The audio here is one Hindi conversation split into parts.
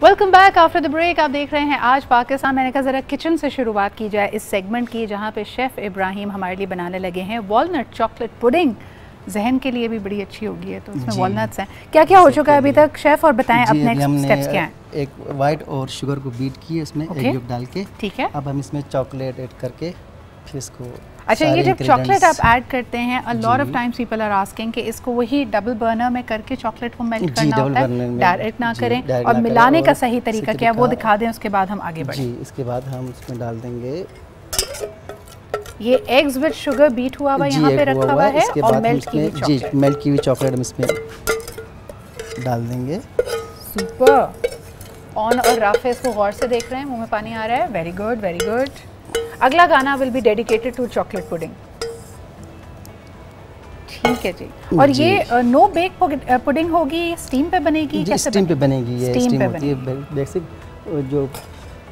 Welcome back after the break. आप देख रहे हैं आज पाकिस्तान। मैंने कहा ज़रा किचन से शुरुआत की जाए इस सेगमेंट की, जहाँ पे शेफ़ इब्राहिम हमारे लिए बनाने लगे हैं वॉलनट चॉकलेट पुडिंग। जहन के लिए भी बड़ी अच्छी होगी है, तो इसमें वॉलनट्स हैं। क्या क्या हो चुका है अभी तक शेफ़, और बताएं अब नेक्स्ट स्टेप्स क्या हैं? एक वाइट और शुगर को बीट किए इसमें एग यolk डाल के। ठीक है। अब हम इसमें चॉकलेट ऐड करके फिर इसको अच्छा, ये जब चॉकलेट आप ऐड करते हैं, a lot of times people are asking कि इसको वही डबल बर्नर में करके चॉकलेट को मेल्ट करना होता है, डायरेक्ट ना करें, और मिलाने का सही तरीका क्या है वो दिखा दें, उसके बाद हम आगे बढ़ें। जी, इसके बाद हम इसमें डाल देंगे ये एग्स विद शुगर बीट हुआ हुआ यहाँ पे रखा हुआ है, और मेल्ट की हुई चॉकलेट। जी, मेल्ट की हुई चॉकलेट हम इसमें डाल देंगे। सुपर। ऑन और राफे इसको गौर से देख रहे हैं, मुंह में पानी आ रहा है। Very good, very good. अगला गाना will be dedicated to chocolate pudding. ठीक है जी। और ये नो बेक पुडिंग होगी, स्टीम पे बनेगी? जी, स्टीम पे बनेगी। ये स्टीम होती है बेसिक, जो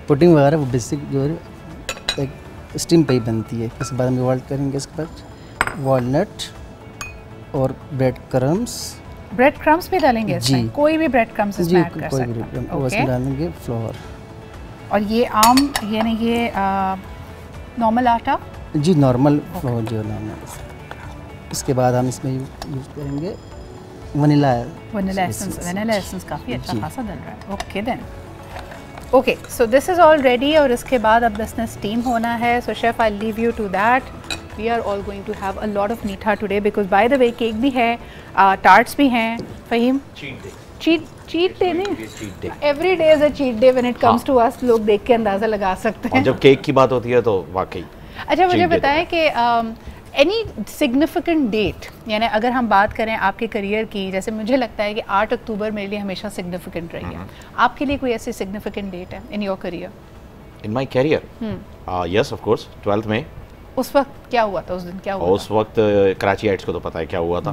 पुडिंग वगैरह वो बेसिक जो है एक स्टीम पे ही बनती है। इसके बाद हम मेल्ट करेंगे। इसके बाद वॉलनट और ब्रेड क्रम्स। ब्रेड क्रम्स भी डालेंगे इसमें? कोई भी ब्रेड क्रम्स इसमें ऐड कर सकते हैं। ओके। डालेंगे फ्लोर। और ये आम यानी ये नॉर्मल आटा? जी, नॉर्मल फ्लोर जो नॉर्मल। इसके बाद हम इसमें यूज करेंगे वनीला एसेंस। वनीला एसेंस काफ़ी अच्छा खासा डल रहा है। Okay then. Okay, so this is all ready, और इसके बाद अब इसने स्टीम होना है। So chef, I leave you to that. We are all going to have a lot of meetha today, because by the way cake भी है, टार्ट्स भी हैं। फ़हीम, चीट डे नहीं, every day is a cheat day when it comes to us. लोग देख के अंदाज़ा लगा सकते हैं। जब केक की बात होती है तो वाकई। अच्छा, मुझे बताएं कि एनी सिग्निफिकेंट डेट, यानी अगर हम बात करें आपके करियर की, जैसे मुझे लगता है कि 8 अक्टूबर मेरे लिए हमेशा सिग्निफिकेंट रही है। आपके लिए कोई ऐसी सिग्निफिकेंट डेट है in your career? In my career, yes of course, 12th में। उस वक्त क्या हुआ था? उस दिन क्या हुआ? उस वक्त कराची हाइट्स को तो पता है क्या हुआ था,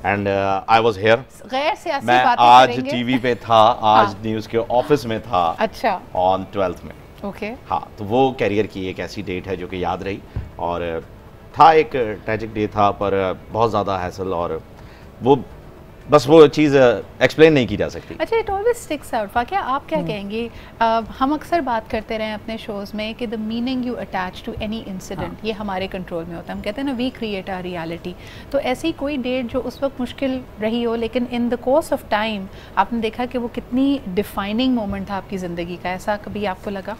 एंड आई वाज हियर। गैर सियासी मैं बातें आज करेंगे। टीवी पे था, आज न्यूज़ के ऑफिस में था। अच्छा। ऑन 12th में। ओके। हाँ, तो वो करियर की एक ऐसी डेट है जो कि याद रही, और था एक ट्रैजिक डे था, पर बहुत ज़्यादा हैसल, और वो बस वो चीज़ एक्सप्लेन नहीं की जा सकती। अच्छा, इट ऑलवेज स्टिक्स आउट। वाकया आप क्या कहेंगे? हम अक्सर बात करते रहे अपने शोज़ में कि the meaning you attach to any incident, ये हमारे कंट्रोल में होता है। हम कहते हैं ना, वी क्रिएट आवर रियलिटी। तो ऐसी कोई डेट जो उस वक्त मुश्किल रही हो, लेकिन in the course of time आपने देखा कि वो कितनी डिफाइनिंग मोमेंट था आपकी ज़िंदगी का, ऐसा कभी आपको लगा?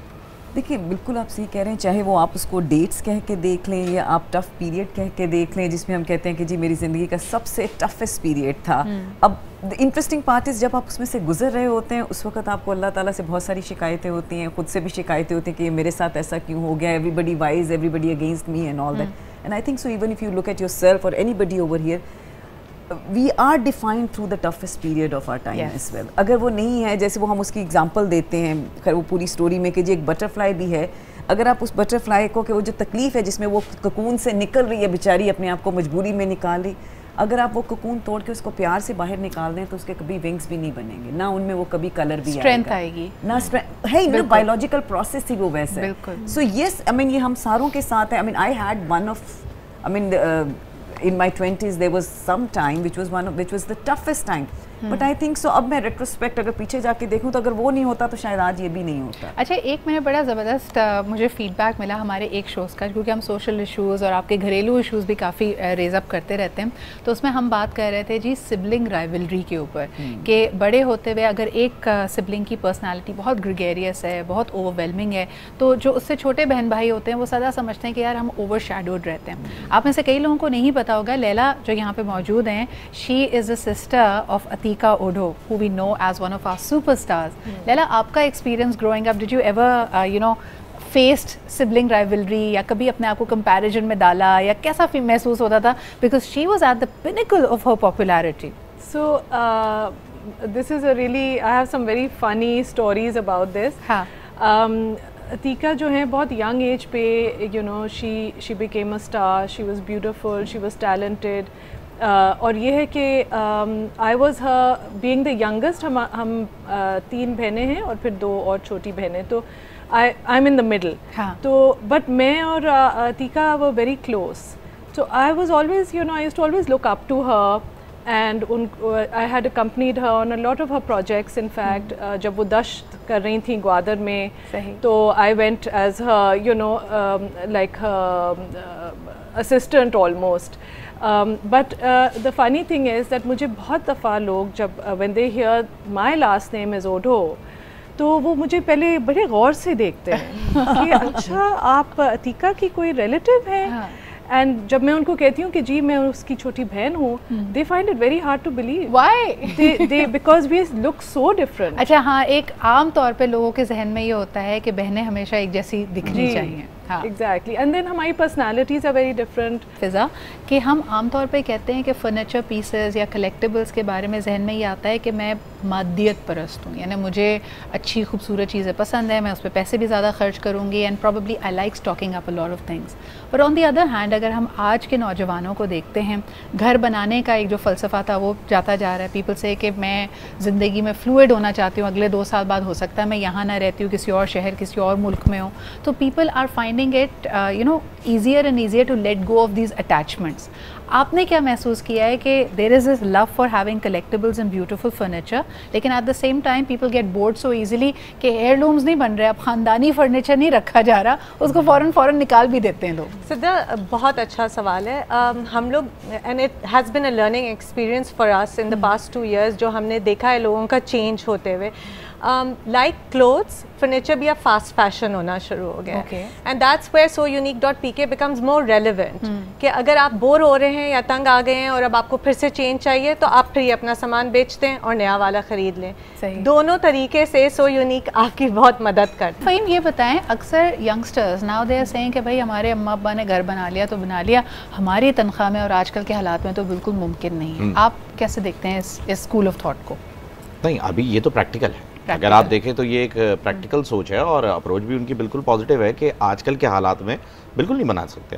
देखिए, बिल्कुल आप सही कह रहे हैं। चाहे वो आप उसको डेट्स कह के देख लें, या आप टफ़ पीरियड कह के देख लें, जिसमें हम कहते हैं कि जी मेरी ज़िंदगी का सबसे टफेस्ट पीरियड था। अब इंटरेस्टिंग पार्ट इज़, जब आप उसमें से गुजर रहे होते हैं, उस वक्त आपको अल्लाह ताला से बहुत सारी शिकायतें होती हैं, खुद से भी शिकायतें होती हैं कि मेरे साथ ऐसा क्यों हो गया, everybody wise, everybody against me and all that. And I think so even if you look at yourself और anybody over here, we are defined through the toughest period of our time as well. अगर वो नहीं है, जैसे वो हम उसकी एग्जांपल देते हैं, खैर वो पूरी स्टोरी में कि जी एक बटरफ्लाई भी है, अगर आप उस बटरफ्लाई को कि वो जो तकलीफ़ है जिसमें वो ककून से निकल रही है बेचारी, अपने आप को मजबूरी में निकाल रही, अगर आप वो ककून तोड़ के उसको प्यार से बाहर निकाल दें तो उसके कभी विंग्स भी नहीं बनेंगे, ना उनमें वो कभी कलर भी स्ट्रेंथ आएगी, ना स्ट्रेंथ है ना, बायोलॉजिकल प्रोसेस ही वो वैसा है। सो यस, आई मीन ये हम सारों के साथ है। I mean I had one of, I mean in my 20s there was some time which was the toughest time, but I think so अब मैं retrospect अगर पीछे जाके देखूं तो अगर वो नहीं होता तो शायद आज ये भी नहीं होता। अच्छा, एक मैंने बड़ा ज़बरदस्त मुझे फीडबैक मिला हमारे एक शोज़ का, क्योंकि हम सोशल इश्यूज़ और आपके घरेलू इश्यूज़ भी काफ़ी रेज अप करते रहते हैं, तो उसमें हम बात कर रहे थे जी सिबलिंग राइवलरी के ऊपर, कि बड़े होते हुए अगर एक सिबलिंग की पर्सनालिटी बहुत ग्रेगेरियस है, बहुत ओवरवेलमिंग है, तो जो उससे छोटे बहन भाई होते हैं वो सदा समझते हैं कि यार हम ओवर शैडोड रहते हैं। आप में से कई लोगों को नहीं पता होगा, लैला जो यहाँ पे मौजूद हैं, she is a sister of Atiqa Odho, who we know as one of our superstars. Laila, आपका experience growing up, did you ever you know faced sibling rivalry, या कभी अपने आप को कंपैरिजन में डाला, या कैसा महसूस होता था, because she was at the pinnacle of her popularity? So this is a really, I have some very funny stories about this. हाँ. अतीका जो है बहुत यंग एज पे, you know, she became a star, she was beautiful, she was talented. और ये है कि I was her being the youngest, हम 3 बहनें हैं और फिर 2 और छोटी बहनें, तो I am in the middle. तो बट मैं और Atika were very close, so I was always, you know, I used to always look up to her, and I had accompanied her on a lot of her projects in fact जब वो दश्त कर रही थी ग्वादर में, तो I went as her you know like assistant almost. But the funny thing is that मुझे बहुत दफ़ा लोग जब when they hear my last name is Odho, तो वो मुझे पहले बड़े गौर से देखते हैं कि अच्छा आप अतीका की कोई रिलेटिव हैं. एंड जब मैं उनको कहती हूँ कि जी मैं उसकी छोटी बहन हूँ, they find it very hard to believe. Why? They because we look so different. अच्छा हाँ, एक आम तौर पे लोगों के जहन में ये होता है कि बहनें हमेशा एक जैसी दिखनी चाहिए. हाँ एग्जैक्टली. एंड देन हमारी पर्सनैलिटीज़ आर वेरी डिफरेंट. फिज़ा कि हम आमतौर पे कहते हैं कि फर्नीचर पीसेस या कलेक्टिबल्स के बारे में जहन में ये आता है कि मैं मादियत परस्त हूँ, यानी मुझे अच्छी खूबसूरत चीज़ें पसंद है, मैं उस पर पैसे भी ज़्यादा खर्च करूँगी and probably I like stocking up a lot of things. But on the other hand अगर हम आज के नौजवानों को देखते हैं, घर बनाने का एक जो फ़लसफ़ा था वो जाता जा रहा है. पीपल से कि मैं ज़िंदगी में फ्लूइड होना चाहती हूँ, अगले 2 साल बाद हो सकता है मैं यहाँ ना रहती हूँ, किसी और शहर किसी और मुल्क में हूँ. तो people are finding it you know easier and easier to let go of these attachments. आपने क्या महसूस किया है कि there is this love for having collectibles and beautiful furniture, लेकिन at the same time people get bored so easily कि heirlooms नहीं बन रहे, अब ख़ानदानी फर्नीचर नहीं रखा जा रहा, उसको फ़ौरन निकाल भी देते हैं लोग. सिद्धा, बहुत अच्छा सवाल है. हम लोग and it has been a learning experience for us in the past 2 years, जो हमने देखा है लोगों का चेंज होते हुए. Like clothes, furniture भी अब fast fashion होना शुरू हो गया. And that's where SoUnique.pk becomes more relevant. कि अगर आप बोर हो रहे हैं या तंग आ गए हैं और अब आपको फिर से चेंज चाहिए, तो आप फिर अपना सामान बेच दें और नया वाला ख़रीद लें. दोनों तरीके से SoUnique आपकी बहुत मदद करता है. फ़हीम ये बताएं, अक्सर youngsters now they are saying कि भाई हमारे अम्मा अब्बा ने घर बना लिया तो बना लिया, हमारी तनख्वाह में और आजकल के हालात में तो बिल्कुल मुमकिन नहीं है. आप कैसे देखते हैं इस स्कूल ऑफ थॉट को? नहीं, अभी ये तो प्रैक्टिकल है. अगर आप देखें तो ये एक प्रैक्टिकल सोच है और अप्रोच भी उनकी बिल्कुल पॉजिटिव है कि आजकल के हालात में बिल्कुल नहीं बना सकते.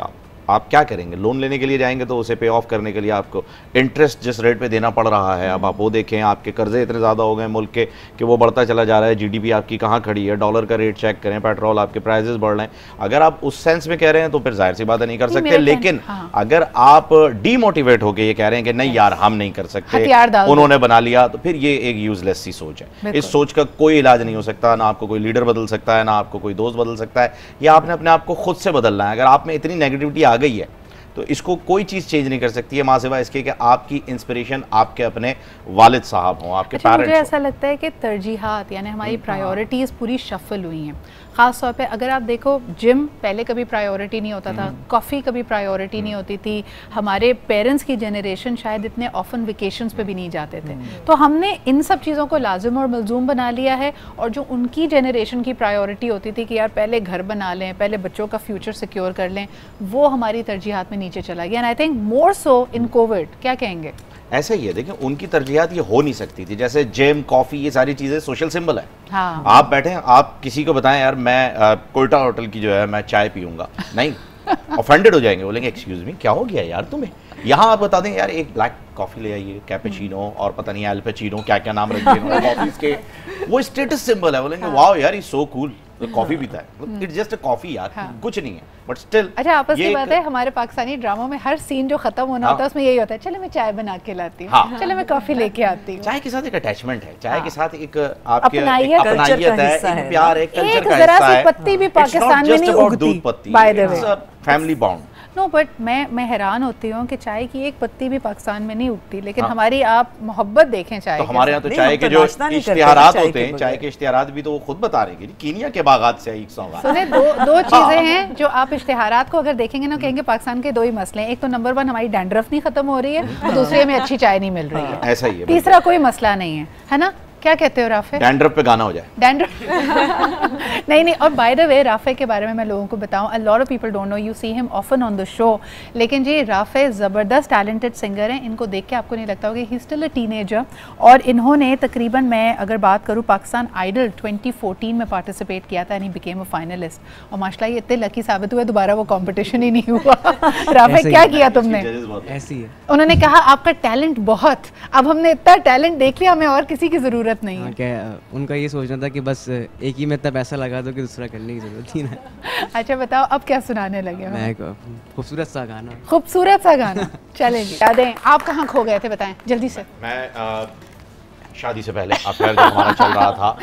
आप क्या करेंगे? लोन लेने के लिए जाएंगे तो उसे पे ऑफ करने के लिए आपको इंटरेस्ट जिस रेट पे देना पड़ रहा है, अब आप वो देखें, आपके कर्जे इतने ज़्यादा हो गए मुल्क के कि वो बढ़ता चला जा रहा है. जीडीपी आपकी कहाँ खड़ी है, डॉलर का रेट चेक करें, पेट्रोल आपके प्राइसेस बढ़ रहे हैं. अगर आप उस सेंस में कह रहे हैं तो फिर जाहिर सी बात है नहीं कर सकते. लेकिन अगर आप डीमोटिवेट होकर ये कह रहे हैं कि नहीं यार हम नहीं कर सकते, उन्होंने बना लिया, तो फिर ये एक यूजलेस सी सोच है. इस सोच का कोई इलाज नहीं हो सकता. ना आपको कोई लीडर बदल सकता है, ना आपको कोई दोस्त बदल सकता है, या आपने अपने आप को खुद से बदलना है. अगर आप में इतनी नेगेटिविटी आ गई है तो इसको कोई चीज़ चेंज नहीं कर सकती है माँ सिवा इसके कि आपकी इंस्पिरेशन आपके अपने वालिद साहब हों, आपके पेरेंट्स. मुझे ऐसा लगता है कि तरजीहात यानी हमारी प्रायोरिटीज़ पूरी शफल हुई हैं. ख़ास तौर पे अगर आप देखो, जिम पहले कभी प्रायोरिटी नहीं होता था, कॉफ़ी कभी प्रायोरिटी नहीं होती थी. हमारे पेरेंट्स की जनरेशन शायद इतने ऑफन वेकेशंस पे भी नहीं जाते थे. तो हमने इन सब चीज़ों को लाजिम और मलजूम बना लिया है. और जो उनकी जनरेशन की प्रायोरिटी होती थी कि यार पहले घर बना लें, पहले बच्चों का फ्यूचर सिक्योर कर लें, वो हमारी तरजीहात में नीचे चला गया. And I think more so in Covid. क्या कहेंगे? ऐसा ही है. देखिए, उनकी तरजीहात ये हो नहीं सकती थी. जैसे जिम, कॉफ़ी, ये सारी चीज़ें सोशल सिंबल है. हाँ. आप बैठे, आप किसी को बताएं यार मैं कोयटा होटल की जो है मैं चाय पीऊंगा, नहीं, ऑफेंडेड हो जाएंगे, बोलेंगे एक्सक्यूज मी क्या हो गया यार तुम्हें. यहाँ आप बता दें यार एक ब्लैक कॉफ़ी ले आइए, कैपेचिनो और पता नहीं एल्पेचिनो क्या क्या नाम रखिए कॉफ़ीज के, वो स्टेटस सिंबल है. बोलेंगे वाओ यार ही सो कूल, कॉफी पीता है. इट्स जस्ट अ कॉफी यार. कुछ नहीं है, बट स्टिल. अच्छा, आपस की बात है, हमारे पाकिस्तानी ड्रामों में हर सीन जो खत्म होना होता है उसमें यही होता है, चलो मैं चाय बना के लाती हूँ, चलो मैं कॉफी लेके आती हूँ. चाय के साथ एक अटैचमेंट है, चाय के साथ एक आपके अपनाइयत है, एक प्यार है, कल्चर का हिस्सा है. पत्ती भी पाकिस्तान में नहीं उगती, by the way. Family bond. No, but मैं हैरान होती हूँ कि चाय की एक पत्ती भी पाकिस्तान में नहीं उगती, लेकिन हमारी आप मोहब्बत देखें चाय. तो हमारे यहाँ तो चाय के जो इश्तिहारात होते हैं, चाय के इश्तिहारात भी तो वो खुद बता रहे हैं कीनिया के बागात से आई सौगात. सुने, दो चीजें हैं जो आप इश्तिहारात को अगर देखेंगे ना, कहेंगे पाकिस्तान के 2 ही मसले हैं. एक तो नंबर 1 हमारी डैंड्रफ नहीं खत्म हो रही है, और दूसरे में अच्छी चाय नहीं मिल रही है. ऐसा ही है. तीसरा कोई मसला नहीं है ना. क्या कहते हो राफे? डैंड्रफ पे गाना हो जाए. डैंड्रफ नहीं. और बाय द वे, राफे के बारे में मैं लोगों को बताऊं, अ lot of people don't know, you see him often on the show, लेकिन जी राफे ज़बरदस्त टैलेंटेड सिंगर हैं. इनको देख के आपको नहीं लगता होगा ही स्टिल अ टीनेजर. और इन्होंने तकरीबन, मैं अगर बात करूं, पाकिस्तान आइडल 2014 में पार्टिसिपेट किया था and he became a finalist. और माशाल्लाह ये इतने लकी साबित हुए, दोबारा वो कॉम्पिटिशन ही नहीं हुआ. राफे क्या किया तुमने? ऐसी है. उन्होंने कहा आपका टैलेंट बहुत, अब हमने इतना टैलेंट देख लिया, हमें और किसी की ज़रूरत ज़रूरत नहीं है। क्या उनका ये सोचना था कि बस एक ही में इतना पैसा लगा दो कि दूसरा करने की ज़रूरत ही ना। अच्छा बताओ अब क्या सुनाने लगे? मैं खूबसूरत सा गाना। खूबसूरत सा गाना चलें जी। यादें आप कहाँ खो गए थे बताएं जल्दी से। मैं शादी से पहले अफेयर जो हमारा चल रहा था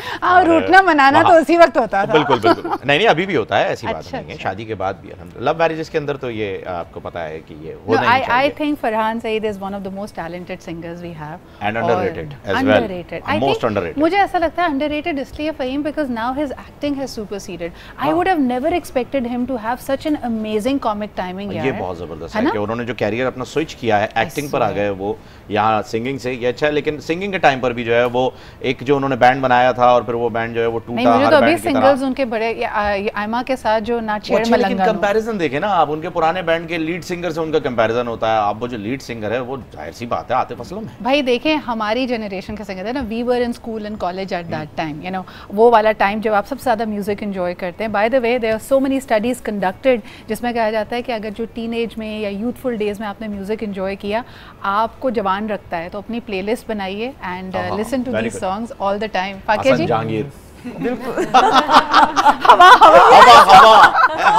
रूठना मनाना तो उसी वक्त होता था। बिल्कुल बिल्कुल नहीं नहीं अभी भी होता है, ऐसी बात अच्छा, नहीं है। अच्छा। शादी के बाद भी लव मैरिजेस के अंदर तो ये आपको पता है कि ये होना ही चाहिए। I think Farhan Saeed is one of the most talented singers we have and underrated as well. Underrated. I Most think underrated. मुझे ऐसा लगता है underrated इसलिए Faheem because now his acting has superseded. I would have never expected him to have such an amazing comic timing यार। ये बहुत ज़बरदस्त है कि उन्होंने जो कैरियर अपना स्विच किया है एक्टिंग पर आ गए वो यहाँ सिंगिंग से ये अच्छा है, लेकिन सिंगिंग के टाइम पर भी जो है वो एक जो उन्होंने बैंड बनाया था और फिर वो बैंड जो है वो टूटा। मुझे तो अभी सिंगल्स उनके बड़े आयमा के साथ जो ना छेड़ मलंगा, कंपैरिजन देखे ना आप, उनके पुराने बैंड के लीड सिंगर से उनका कंपैरिजन होता है। आप वो जो लीड सिंगर है वो जाहिर सी बात है आतिफ असलम है। भाई देखें हमारी जनरेशन के सिंगर थे ना, we were in school and college at that time, you know वो वाला टाइम जब आप सबसे ज़्यादा म्यूजिक एंजॉय करते हैं। By the way there are so many studies conducted जिसमें कहा जाता है कि अगर जो टीनेज में या यूथफुल डेज में आपने म्यूजिक एंजॉय किया आपको जवान रखता है, तो अपनी प्लेलिस्ट बनाइए and listen to these songs all the time. Fakia ji Jahangir हवा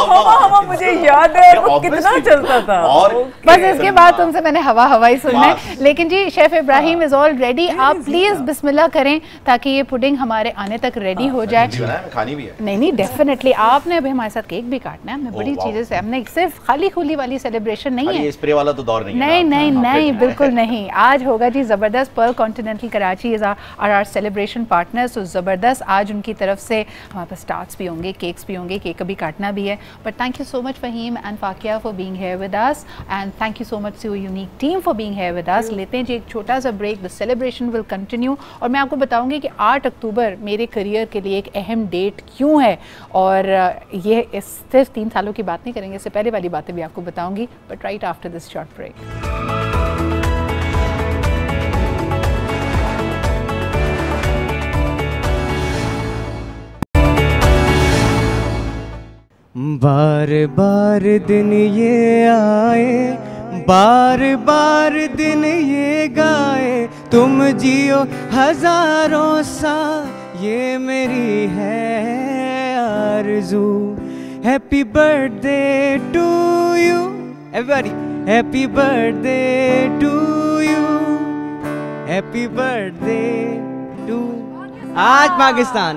हवा हवा मुझे याद है वो कितना चलता था। और बस इसके बाद तुमसे मैंने हवा हवा ही सुनना है। लेकिन जी chef Ibrahim is all ready, आप प्लीज बिस्मिल्लाह करें ताकि ये पुडिंग हमारे आने तक रेडी हो जाए। खानी भी है। नहीं डेफिनेटली आपने अभी हमारे साथ केक भी काटना है, हमने बड़ी चीजें से, हमने सिर्फ खाली खुली वाली सेलिब्रेशन नहीं है, स्प्रे वाला तो दौर नहीं है। नहीं बिल्कुल नहीं। आज होगा जी जबरदस्त। Pearl Continental Karachi is our celebration partners. तो जबरदस्त आज उनकी तरफ से हमारे पास स्टार्ट्स भी होंगे, केक्स भी होंगे, केक अभी काटना भी है। But thank you so much Faheem and Fakia for being here with us and thank you so much to unique team for being here with us. लेते हैं जी एक छोटा सा break, the celebration will continue. और मैं आपको बताऊंगी कि 8 अक्टूबर मेरे करियर के लिए एक अहम डेट क्यों है, और ये सिर्फ 3 सालों की बात नहीं करेंगे, इससे पहले वाली बातें भी आपको बताऊंगी, but right after this short break. बार बार दिन ये आए, बार बार दिन ये गाए, तुम जियो हजारों साल ये मेरी है आरज़ू। Happy birthday to you everybody, happy birthday to you, happy birthday to आज Pakistan.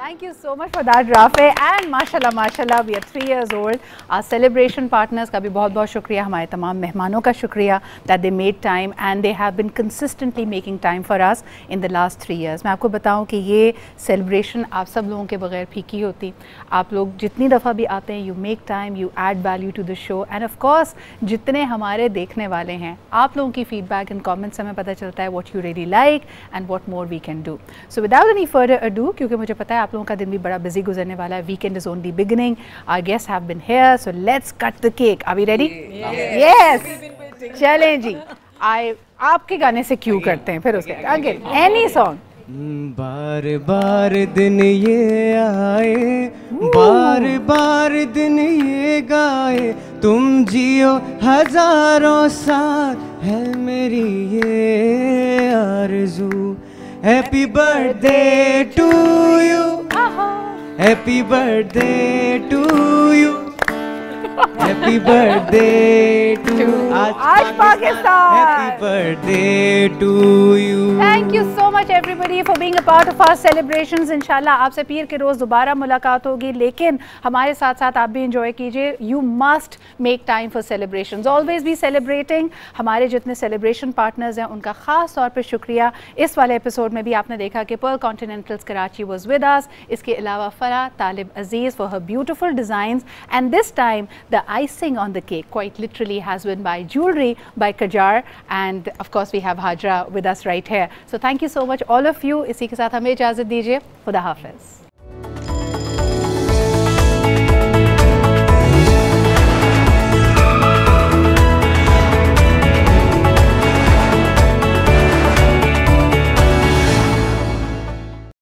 Thank you so much for that, Rafe. And माशाल्लाह we are 3 years old. Our celebration partners का भी बहुत बहुत शुक्रिया, हमारे तमाम मेहमानों का शुक्रिया that they made time and they have been consistently making time for us in the last 3 years. मैं आपको बताऊं कि ये celebration आप सब लोगों के बगैर फीकी होती। आप लोग जितनी दफ़ा भी आते हैं, you make time, you add value to the show and of course जितने हमारे देखने वाले हैं, आप लोगों की feedback and comments से हमें पता चलता है what you really like and what more we can do. So without any further ado, क्योंकि मुझे पता है आप लोगों का दिन भी बड़ा बिजी गुजरने वाला है, weekend is only beginning, our guests have been here, so let's cut the cake. Are we ready? Yes चलें जी। आपके गाने से क्यों करते हैं, फिर उसके आगे एनी सॉन्ग। बार बार दिन ये आए, बार बार दिन ये गाए, तुम जियो हजारों साल है मेरी ये आरज़ू। Happy birthday to you, happy birthday to you, happy birthday to आज Pakistan, happy birthday to you. Thank you so much everybody for being a part of our celebrations. इंशाल्लाह आपसे पीर के रोज़ दोबारा मुलाकात होगी, लेकिन हमारे साथ साथ आप भी इंजॉय कीजिए। You must make time for celebrations, always be celebrating. हमारे जितने सेलिब्रेशन पार्टनर्स हैं उनका ख़ास तौर पर शुक्रिया। इस वाले एपिसोड में भी आपने देखा कि Pearl Continentals Karachi was with us. इसके अलावा Farah Talib Aziz for her beautiful designs and this time the icing on the cake quite literally has been by jewelry by Kajar, and of course we have Hajra with us right here. So thank you so much all of you. इसी के साथ हमें इजाज़त दीजिए। खुदा हाफ़िज़।